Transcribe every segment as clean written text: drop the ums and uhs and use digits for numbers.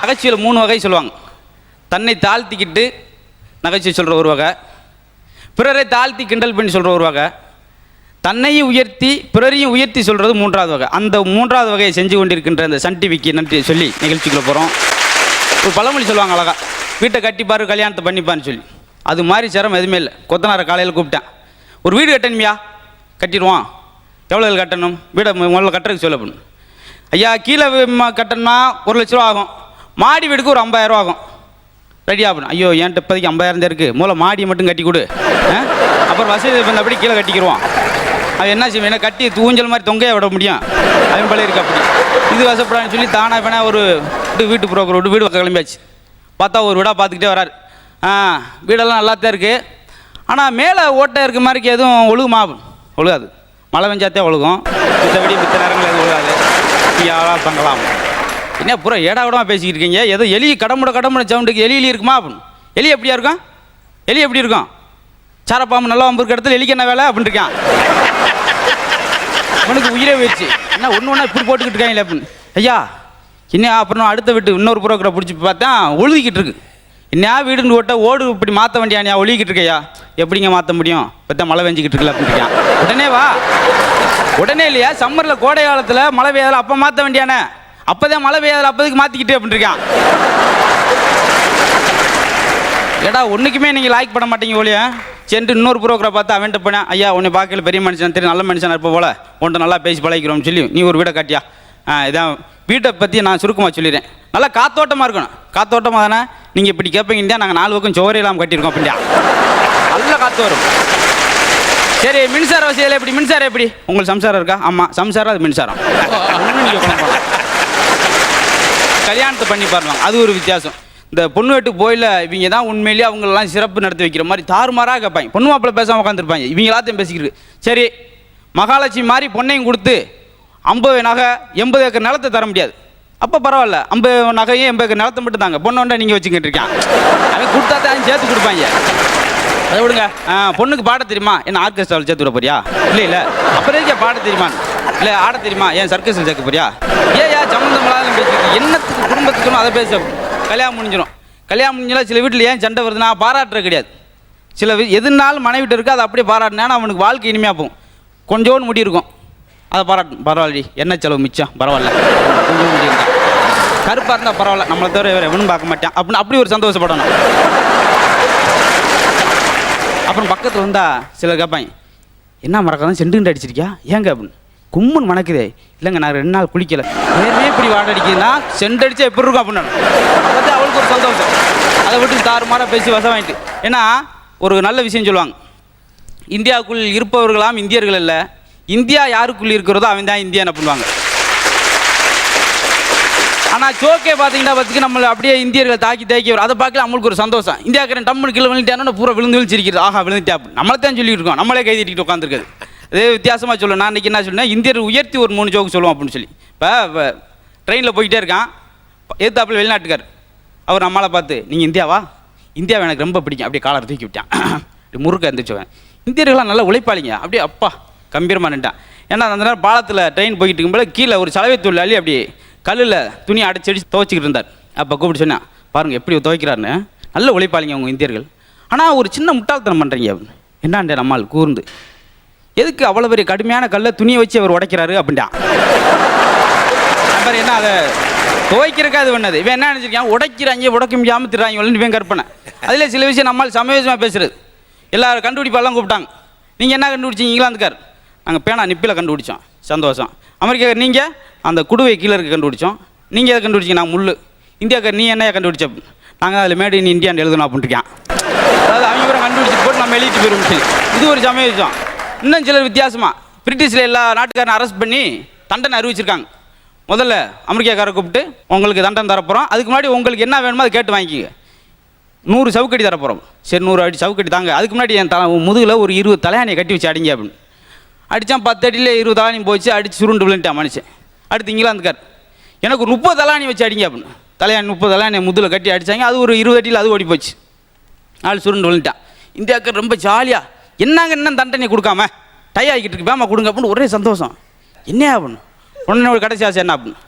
நகைச்சுவையில் 3 வகை சொல்லுவாங்க. தன்னை தாழ்த்திக்கிட்டு நகைச்சுவை சொல்கிற ஒரு வகை, பிறரை தாழ்த்தி கிண்டல் பண்ணி சொல்கிற ஒரு வகை, தன்னையும் உயர்த்தி பிறரையும் உயர்த்தி சொல்கிறது 3வது வகை. அந்த 3வது வகையை செஞ்சு கொண்டிருக்கின்ற அந்த சன் டிவிக்கு நன்றி சொல்லி நிகழ்ச்சிக்குள்ளே போகிறோம். ஒரு பழமொழி சொல்லுவாங்க அழகா, வீட்டை கட்டிப்பாரு கல்யாணத்தை பண்ணிப்பான்னு சொல்லி. அது மாதிரி சிரமம் எதுவுமே இல்லை. கொத்தனாரை காலையில் கூப்பிட்டேன், ஒரு வீடு கட்டணுமியா, கட்டிடுவோம், எவ்வளோ கட்டணும், வீடை முதல்ல கட்டுறதுக்கு சொல்ல பண்ணு. ஐயா கீழே கட்டணும்னா 1 லட்ச ரூபா ஆகும், மாடி வீடுக்கு ஒரு 50,000 ரூபா ஆகும், ரெடியாக பண்ணணும். ஐயோ என்கிட்ட இப்போதைக்கு 50,000 தான் இருக்குது, மூலம் மாடியை மட்டும் கட்டி கொடு, அப்புறம் வசதி வந்தபடி கீழே கட்டிக்கிடுவோம். அது என்ன செய்வோம், என்ன கட்டி தூஞ்சல் மாதிரி தொங்கையை விட முடியும், அவன் பழைய இருக்கு. அப்படி இது வசப்படான்னு சொல்லி தானே வேணா ஒரு வீட்டு புரோக்கர் விட்டு வீடு கிளம்பியாச்சு. பார்த்தா ஒரு வீடாக பார்த்துக்கிட்டே வராரு. வீடெல்லாம் நல்லாத்தான் இருக்குது, ஆனால் மேலே ஓட்டை இருக்க மாதிரிக்கு எதுவும் ஒழுகுமா? ஒழுகாது, மழை பெஞ்சாத்தே ஒழுகும், மித்தபடி மித்த நேரங்கள் எதுவும் ஒழுகாது. யாராக பண்ணலாம் என்ன பூரா ஏடா கூடமாக பேசிக்கிட்டு இருக்கீங்க, ஏதோ எலி கடமுட சவுண்டுக்கு எலி இருக்குமா அப்படின்னு. எலி எப்படியா இருக்கும், எலி எப்படி இருக்கும், சாரப்பாம்பு நல்லா வம்பு இருக்க இடத்துல எலிக்கு என்ன வேலை அப்படின்னு இருக்கான். அவனுக்கு உயிரே போயிடுச்சு. என்ன ஒன்று இப்படி போட்டுக்கிட்டு இருக்காங்களே அப்படின்னு. ஐயா என்ன அப்புறம் அடுத்த வீட்டு இன்னொரு புரோக்கரை பிடிச்சி பார்த்தா ஒழுகிக்கிட்டு இருக்கு. என்ன வீடுன்னு ஓட்ட ஓடு இப்படி மாற்ற வேண்டியானியா, ஒழுகிக்கிட்டு இருக்கையா, எப்படிங்க மாற்ற முடியும், இப்போ மழை பெஞ்சிக்கிட்டு இருக்கல அப்படின்னு இருக்கான். உடனே வா, உடனே இல்லையா, சம்மரில் கோடை காலத்தில் மழை பெய்யாத அப்போ மாற்ற வேண்டியானே, அப்போதான் மழை பெய்யாத அப்போதுக்கு மாற்றிக்கிட்டு அப்படின்னு இருக்கான். ஏடா ஒன்றுக்குமே நீங்கள் லாய்க் பண்ண மாட்டீங்க ஒழிய சென்று இன்னொரு புரோக்கரை பார்த்து அவன்கிட்ட போனேன், ஐயா உன்னை பார்க்கல பெரிய மனுஷன் தெரியும், நல்ல மனுஷனாக இருப்ப போல, உன்ட்ட நல்லா பேசி பழகிக்கிறோம்னு சொல்லி நீ ஒரு வீடை காட்டியா. இதான் வீட்டை பற்றி நான் சுருக்கமாக சொல்லிடுறேன். நல்லா காத்தோட்டமாக இருக்கணும். காத்தோட்டமாக தானே நீங்கள் இப்படி கேட்பீங்க, நாங்கள் 4 பக்கம் சோறு இல்லாமல் கட்டியிருக்கோம் அப்படின்டா, நல்ல காற்று வரும். சரி மின்சார வசதியில் எப்படி, மின்சாரம் எப்படி உங்களுக்கு சம்சாரம் இருக்கா? ஆமாம் சம்சாரம், அது மின்சாரம். கல்யாணத்தை பண்ணி பாருவாங்க, அது ஒரு வித்தியாசம். இந்த பொண்ணு வீட்டுக்கு போயில இவங்க தான் உண்மையிலேயே அவங்களெல்லாம் சிறப்பு நடத்தி வைக்கிற மாதிரி தாறுமாறாக கேட்பாங்க. பொண்ணு மாப்பிள்ளை பேசாமல் உட்காந்துருப்பாங்க, இவங்க எல்லாத்தையும் பேசிக்கிட்டு. சரி மகாலட்சுமி மாதிரி பொண்ணையும் கொடுத்து 50 நகை 80 ஏக்கர் நிலத்தை தர முடியாது, அப்போ பரவாயில்ல 50 நகையும் 80 ஏக்கர் நிலத்தை மட்டும் தாங்க, பொண்ணு ஒன்றா நீங்கள் வச்சுக்கிட்டு இருக்கான். அவன் கொடுத்தா தான் சேர்த்து கொடுப்பாங்க. அதை விடுங்க. பொண்ணுக்கு பாட தெரியுமா, என்ன ஆர்கெஸ்ட்ராவில் சேர்த்து விட போறியா? இல்லை அப்புறம் இருக்கே பாட தெரியுமா, இல்லை ஆட தெரியுமா, ஏன் சர்க்கஸில் சேர்க்க போறியா? ஏன் சம்மந்தமில்லாத பேசிக்கிட்டு என்னத்துக்கு குடும்பத்துக்குன்னு அதை பேச. கல்யாணம் முடிஞ்சிடும். கல்யாணம் முடிஞ்சாலும் சில வீட்டில் ஏன் சண்டை வருதுன்னா பாராட்டுறது கிடையாது. சில எதுனாலும் மனைவிட்டு இருக்குது, அதை அப்படியே பாராட்டினா அவனுக்கு வாழ்க்கை இனிமையாக போகும். கொஞ்சோன்னு முடி இருக்கும், அதை பாராட்டும், பரவாயில்ல என்ன செலவு மிச்சம் பரவாயில்ல, கொஞ்சம் முடி இருந்தால் கருப்பாக இருந்தால் பரவாயில்ல, நம்மளை தவிர வேறு எவனும் பார்க்க மாட்டான் அப்படின்னு அப்படி ஒரு சந்தோஷப்படணும். அப்புறம் பக்கத்தில் வந்தால் சிலர் கேட்பாங்க, என்ன மறக்காதான் செண்டுகிட்டு அடிச்சிருக்கியா ஏங்க அப்படின்னு. கும்முன்னு மணக்குதே, இல்லைங்க நான் 2 நாள் குளிக்கலை, நேரமே இப்படி வாட அடிக்குதுன்னா செண்டடிச்சா எப்படி இருக்கும் அப்படின்னு. அப்போ அவளுக்கு ஒரு சந்தோஷம். அதை விட்டு தாறுமாறாக பேசி வசம் வாங்கிட்டு. ஏன்னா ஒரு நல்ல விஷயம் சொல்லுவாங்க, இந்தியாவுக்குள் இருப்பவர்களாம் இந்தியர்கள் இல்லை, இந்தியா யாருக்குள் இருக்கிறதோ அவன் தான் இந்தியான்னு பண்ணுவாங்க. ஆனால் ஜோக்கே பார்த்தீங்கன்னா நம்மளை அப்படியே இந்தியர்களை தாக்கி வரும். அதை பார்க்கல நம்மளுக்கு ஒரு சந்தோஷம். இந்தியாக்காரன் டம்முன்னு கீழே விழுந்துட்டானோ பூரா விழுந்து விழிச்சிருக்கிறது, ஆஹா விழுந்துட்டா அப்படின்னு நம்மளை தான் சொல்லிட்டு இருக்கோம், நம்மளே கை தட்டிட்டு உட்காந்துருக்குது. அதே வித்தியாசமாக சொல்லுவேன். நான் இன்றைக்கி என்ன சொல்லுவேன், இந்தியர் உயர்த்தி ஒரு 3 ஜோக்கு சொல்லுவோம் அப்படின்னு சொல்லி. இப்போ ட்ரெயினில் போய்கிட்டே இருக்கான், எதிர்த்தாப்பில் வெளிநாட்டுக்கார். அவர் நம்மளை பார்த்து நீங்கள் இந்தியாவா, இந்தியாவை எனக்கு ரொம்ப பிடிக்கும், அப்படியே காலரை தூக்கி விட்டான், முறுக்க இருந்துச்சுவேன். இந்தியர்களாம் நல்லா உழைப்பாளிங்க, அப்படியே அப்பா கம்பீரமாக நின்ட்டான். ஏன்னா அந்த நேரம் பாலத்தில் ட்ரெயின் போய்கிட்டு இருக்கும்போது கீழே ஒரு சலவை தொழிலாளி அப்படி கல்லில் துணி அடிச்சு துவைச்சிக்கிட்டு இருந்தார். அப்போ கூப்பிட்டு சொன்னேன், பாருங்கள் எப்படி துவைக்கிறாருன்னு, நல்ல உழைப்பாளிங்க அவங்க இந்தியர்கள், ஆனால் ஒரு சின்ன முட்டாள்தனம் பண்ணுறீங்க அப்படின்னு. என்னாண்டே நம்மால் கூர்ந்து, எதுக்கு அவ்வளோ பெரிய கடுமையான கல்லை துணியை வச்சு அவர் உடைக்கிறாரு அப்படின்ட்டான். நம்பர் என்ன அதை துவைக்கிறக்கா அது பண்ணது, இவன் என்ன நினச்சிருக்கான், உடைக்கிறாங்க உடைக்க முடியாமல் திடுறாங்க இவன் கற்பனை. அதில் சில விஷயம் நம்மால் சமயோசமாக பேசுறது. எல்லாரும் கண்டுபிடிப்பாலாம் கூப்பிட்டாங்க, நீங்கள் என்ன கண்டுபிடிச்சிங்க, இங்கிலாந்துக்கார் நாங்கள் பேனா நிப்பில் கண்டுபிடிச்சோம், சந்தோஷம். அமெரிக்காக்கார் நீங்கள் அந்த குடுவை கீழே இருக்க கண்டுபிடிச்சோம், நீங்கள் எதை கண்டுபிடிச்சிங்க, நான் முள். இந்தியாக்கார் நீ என்ன கண்டுபிடிச்ச, நாங்கள் அதில் மேட் இன் இந்தியான்னு எழுதணும் அப்படின்ட்டு இருக்கான். அதாவது அவங்க கூட கண்டுபிடிச்சி போட்டு நம்ம எழுதிட்டு போயிடும் சொல்லி. இது ஒரு சமயம். இன்னும் சிலர் வித்தியாசமாக பிரிட்டிஷில் எல்லா நாட்டுக்காரனை அரெஸ்ட் பண்ணி தண்டனை அறிவிச்சிருக்காங்க. முதல்ல அமெரிக்காக்காரை கூப்பிட்டு உங்களுக்கு தண்டனை தரப்போகிறோம், அதுக்கு முன்னாடி உங்களுக்கு என்ன வேணுமோ அதை கேட்டு வாங்கிக்கோங்க, 100 சவுக்கடி தரப்போகிறோம். சரி 100 அடி சவுக்கடி தாங்க, அதுக்கு முன்னாடி என் முதுகில் ஒரு 20 தலையானியை கட்டி வச்சு அடிங்க அப்படின்னு. அடித்தான் 10 அடியில் 20 தலையானியும் போச்சு, அடித்து சுருண்டு விழுந்துட்டான் மனுஷன். அடுத்து இங்கிலாந்துக்கார் எனக்கு ஒரு 30 தலையானி வச்சு அடிங்க அப்படின்னு. தலையானி 30 தலையானி முதுகில் கட்டி அடித்தாங்க, அது ஒரு 20 அடியில் அது ஓடி போச்சு, ஆள் சுருண்டு விழுந்துட்டான். இந்தியாவுக்கு ரொம்ப ஜாலியாக என்னங்க இன்னும் தண்டனை கொடுக்காம டை ஆகிக்கிட்டு இருக்கு, வேமா கொடுங்க அப்படின்னு ஒரே சந்தோஷம். என்ன அப்படின்னு உடனே ஒரு கடைசி ஆசை என்ன அப்படின்னு,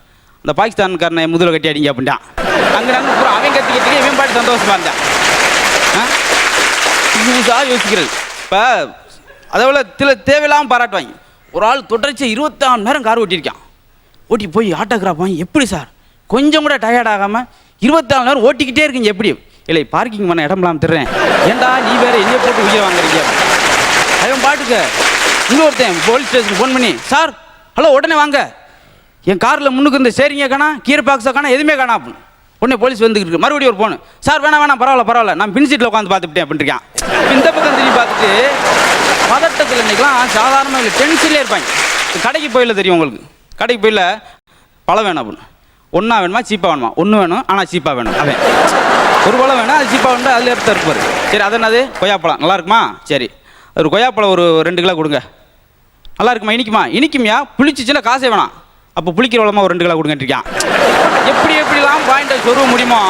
அந்த பாகிஸ்தான்காரனை முதுகில் கட்டி அடிங்க அப்படின்ட்டான். அங்கே நாங்கள் பூரா அவன் கத்திக்கிட்டு இவன் பாட்டு சந்தோஷமாக இருந்தான். புதுசாக யோசிக்கிறது. இப்போ அதேபோல் தேவையில்லாமல் பாராட்டுவாங்க. ஒரு ஆள் தொடர்ச்சி 24 மணி நேரம் கார் ஓட்டியிருக்கான். ஓட்டி போய் ஆட்டோகிராஃப் வாங்கி, எப்படி சார் கொஞ்சம் கூட டயர்ட் ஆகாமல் 24 மணி நேரம் ஓட்டிக்கிட்டே இருக்கீங்க எப்படி? இல்லை பார்க்கிங் பண்ண இடம்லாம் தர்றேன். ஏன்டா நீ வேறு என்னைய போட்டு உயிரை வாங்குறீங்க? அவன் பாட்டுக்கு இன்னொருத்தன் போலீஸ் ஸ்டேஷனுக்கு ஃபோன் பண்ணி, சார் ஹலோ உடனே வாங்க, என் காரில் முன்னுக்கு இருந்த சரிங்க காணா, கீரை பாக்ஸை காணா, எதுவுமே காணா அப்படின்னு. உடனே போலீஸ் வந்துக்கிட்டு இருக்கு. மறுபடியும் ஒரு ஃபோனு, சார் வேணாம் பரவாயில்ல நான் பின் சீட்டில் உட்காந்து பார்த்துட்டேன் அப்படின்ட்டுருக்கான். இந்த பக்கம் திரும்பி பார்த்துட்டு பதட்டத்தில் இன்றைக்கெலாம் சாதாரணமாக இல்லை, டென்ஷன்லேயே இருப்பாங்க. கடைக்கு போயில தெரியும் உங்களுக்கு, கடைக்கு போயில பழம் வேணும் அப்படின்னு. ஒன்றா வேணுமா சீப்பாக வேணுமா? ஒன்று வேணும் ஆனால் சீப்பாக வேணும். அவன் ஒரு பழம் வேணும், அது சீப்பாக வேணும், அதில் எடுத்து இருப்பார். சரி அது என்னது? கொய்யாப்பழம் நல்லா இருக்குமா? சரி ஒரு கொய்யாப்பழம் ஒரு 2 கிலோ கொடுங்க. நல்லா இருக்குமா? இனிக்குமா? இனிக்குமியா? புளிச்சிச்சுன்னா காசே வேணாம், அப்போ புளிக்கிற வளமாக ஒரு 2 கிலோ கொடுங்கன்றிருக்கான். எப்படிலாம் பாயிண்ட்டை சொருவ முடியுமோ.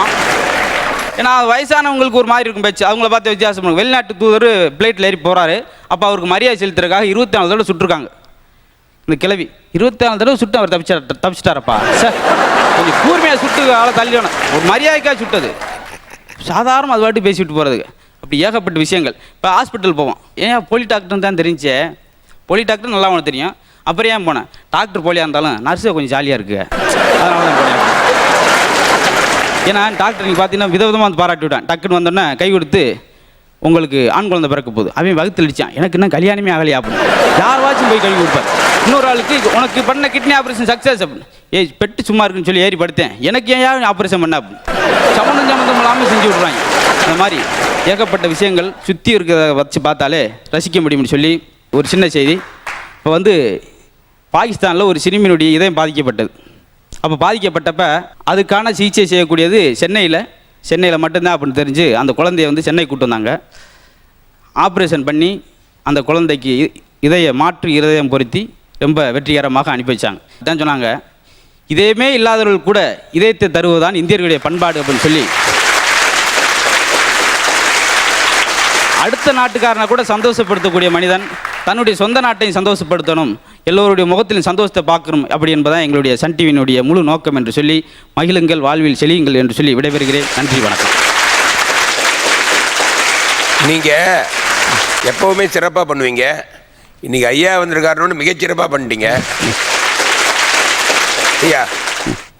ஏன்னா வயசானவங்களுக்கு ஒரு மாதிரி இருக்கும் பேச்சு, அவங்கள பார்த்து வித்தியாசம் பண்ணுங்க. வெளிநாட்டு தூதர் பிளேட்டில் ஏறி போகிறாரு, அப்போ அவருக்கு மரியாதை செலுத்துறதுக்காக 24 தடவை சுட்டுருக்காங்க. இந்த கிளவி 24 தடவை சுட்டு அவர் தப்பிச்சிட்டாரப்பா. சார் கொஞ்சம் கூர்மையாக சுட்டு ஆளை தள்ளிடணும், ஒரு மரியாதைக்காக சுட்டது. சாதாரண அது வாட்டி பேசிவிட்டு போகிறதுக்கு அப்படி ஏகப்பட்ட விஷயங்கள். இப்போ ஹாஸ்பிட்டல் போவோம், ஏன் போலி டாக்டர்னு தான் தெரிஞ்சே. போலி டாக்டர் நல்லா உனக்கு தெரியும், அப்புறம் ஏன் போனேன்? டாக்டர் போலியாக இருந்தாலும் நர்ஸு கொஞ்சம் ஜாலியாக இருக்குது, அதனால தான் போனேன். ஏன்னா டாக்டர் நீங்கள் பார்த்தீங்கன்னா விதவிதமாக வந்து பாராட்டி விட்டான். டக்குன்னு வந்தோடனே கை கொடுத்து, உங்களுக்கு ஆண் குழந்தை பிறக்க போகுது. அவன் வகுத்தில் அடித்தான், எனக்கு இன்னும் கல்யாணமே ஆகலையா அப்படின்னு. யாராச்சும் போய் கழுவி கொடுப்பார். இன்னொரு ஆளுக்கு உனக்கு பண்ண கிட்னி ஆப்ரேஷன் சக்ஸஸ் அப்படின்னு. ஏய் பெட்டு சும்மா இருக்குன்னு சொல்லி ஏறி படுத்தேன், எனக்கு ஏன் ஆப்ரேஷன் பண்ண அப்படின்னு. சம்மந்தம் இல்லாமல் செஞ்சு விட்றாங்க. அந்த மாதிரி ஏகப்பட்ட விஷயங்கள் சுற்றி இருக்கிறத வச்சு பார்த்தாலே ரசிக்க முடியும்னு சொல்லி ஒரு சின்ன செய்தி. இப்போ வந்து பாகிஸ்தானில் ஒரு சிறுமியினுடைய இதயம் பாதிக்கப்பட்டது. அப்போ பாதிக்கப்பட்டப்ப அதுக்கான சிகிச்சை செய்யக்கூடியது சென்னையில் மட்டும்தான் அப்படின்னு தெரிஞ்சு அந்த குழந்தைய வந்து சென்னை கூட்டு வந்தாங்க. ஆப்ரேஷன் பண்ணி அந்த குழந்தைக்கு மாற்று இருதயம் பொருத்தி ரொம்ப வெற்றிகரமாக அனுப்பி வச்சாங்க. தான் சொன்னாங்க, இதயமே இல்லாதவர்கள் கூட இதயத்தை தருவதுதான் இந்தியர்களுடைய பண்பாடு அப்படின்னு சொல்லி அடுத்த நாட்டுக்காரனை கூட சந்தோஷப்படுத்தக்கூடிய மனிதன் தன்னுடைய சொந்த நாட்டையும் சந்தோஷப்படுத்தணும், எல்லோருடைய முகத்திலும் சந்தோஷத்தை பார்க்கணும் அப்படி என்பதான் எங்களுடைய சன் டிவியினுடைய முழு நோக்கம் என்று சொல்லி மகிழுங்கள், வாழ்வில் செழியுங்கள் என்று சொல்லி விடைபெறுகிறேன். நன்றி, வணக்கம். நீங்கள் எப்போவுமே சிறப்பாக பண்ணுவீங்க, இன்றைக்கி ஐயா வந்திருக்காருன்னு மிகச்சிறப்பாக பண்ணிட்டீங்க. ஐயா,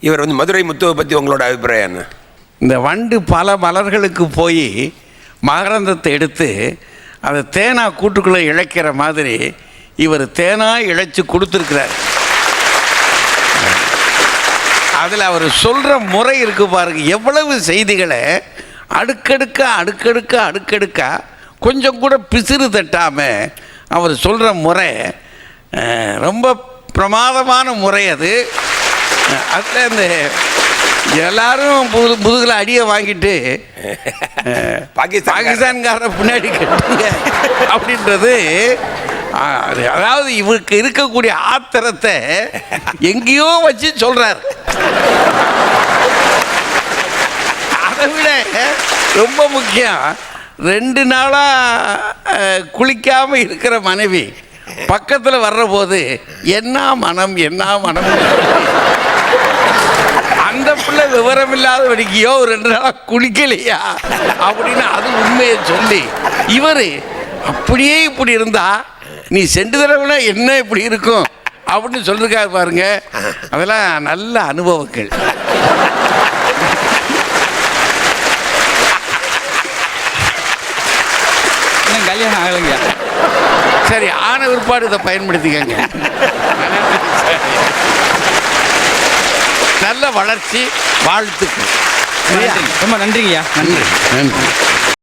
இவர் வந்து மதுரை முத்துவை பற்றி உங்களோட அபிப்பிராயம் என்ன? இந்த வண்டு பல மலர்களுக்கு போய் மகரந்தத்தை எடுத்து அதை தேனா கூட்டுக்குள்ளே இழைக்கிற மாதிரி இவர் தேனா இழைச்சி கொடுத்துருக்கிறார். அதில் அவர் சொல்கிற முறை இருக்கு பாருங்க, எவ்வளவு செய்திகளை அடுக்கடுக்கா கொஞ்சம் கூட பிசிறு தட்டாமல் அவர் சொல்கிற முறை ரொம்ப பிரமாதமான முறை. அதில் இந்த எல்லாரும் முதுகில் அடியை வாங்கிட்டு பாகிஸ்தான்கார பின்னாடி கட்டுங்க அப்படின்றது, அதாவது இவருக்கு இருக்கக்கூடிய ஆத்திரத்தை எங்கேயோ வச்சு சொல்கிறார். அதை விட ரொம்ப முக்கியம், 2 நாளாக குளிக்காமல் இருக்கிற மனைவி பக்கத்தில் வர்ற போது என்ன மனம் அந்த பிள்ளை விவரம் இல்லாத வரைக்கியோ 2 நாளாக குளிக்கலையா அப்படின்னு அது உண்மையை சொல்லி இவர் அப்படியே இப்படி இருந்தா நீ சென்று தடவை என்ன இப்படி இருக்கும் அப்படின்னு சொல்லிருக்காரு பாருங்க. அதெல்லாம் நல்ல அனுபவங்கள். கல்யாணம் ஆகலைங்க. சரி, ஆன விற்பாடு இதை பயன்படுத்திக்கங்க. நல்ல வளர்ச்சி, வாழ்த்துக்கள். ரொம்ப நன்றிங்கய்யா. நன்றி.